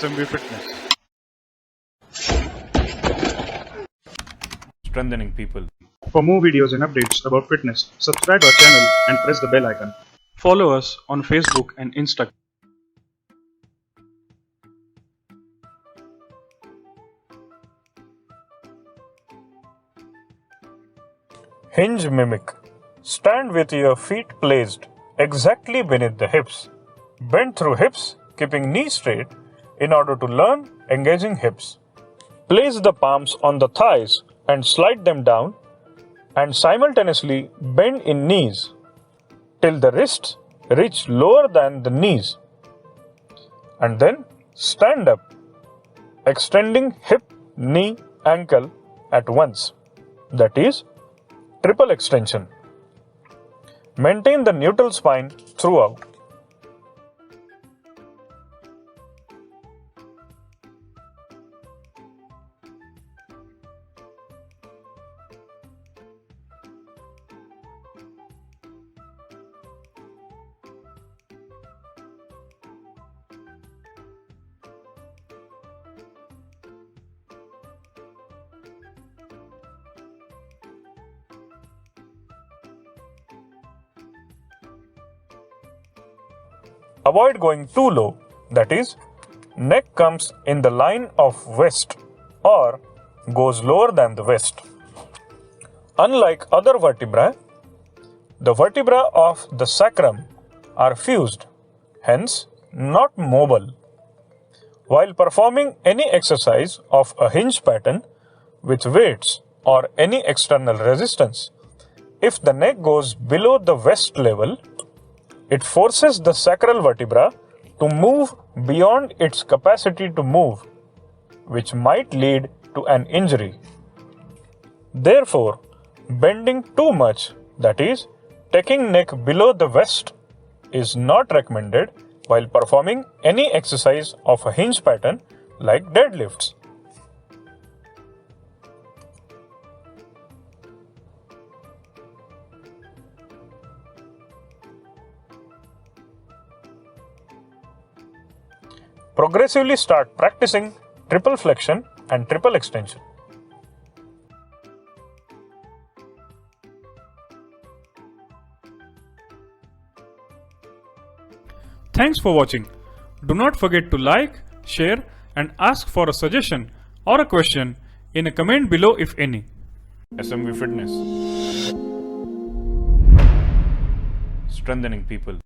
SMV Fitness. Strengthening people. For more videos and updates about fitness, subscribe our channel and press the bell icon. Follow us on Facebook and Instagram. Hinge Mimic. Stand with your feet placed exactly beneath the hips. Bend through hips, keeping knees straight in order to learn engaging hips. Place the palms on the thighs and slide them down, and simultaneously bend in knees till the wrists reach lower than the knees. And then stand up, extending hip, knee, ankle at once. That is triple extension. Maintain the neutral spine throughout. Avoid going too low, that is, neck comes in the line of waist or goes lower than the waist. Unlike other vertebrae, the vertebrae of the sacrum are fused, hence not mobile. While performing any exercise of a hinge pattern with weights or any external resistance, if the neck goes below the waist level, it forces the sacral vertebra to move beyond its capacity to move, which might lead to an injury. Therefore, bending too much, that is, taking neck below the waist, is not recommended while performing any exercise of a hinge pattern like deadlifts. Progressively start practicing triple flexion and triple extension. Thanks for watching. Do not forget to like, share and ask for a suggestion or a question in a comment below if any. SMV Fitness. Strengthening people.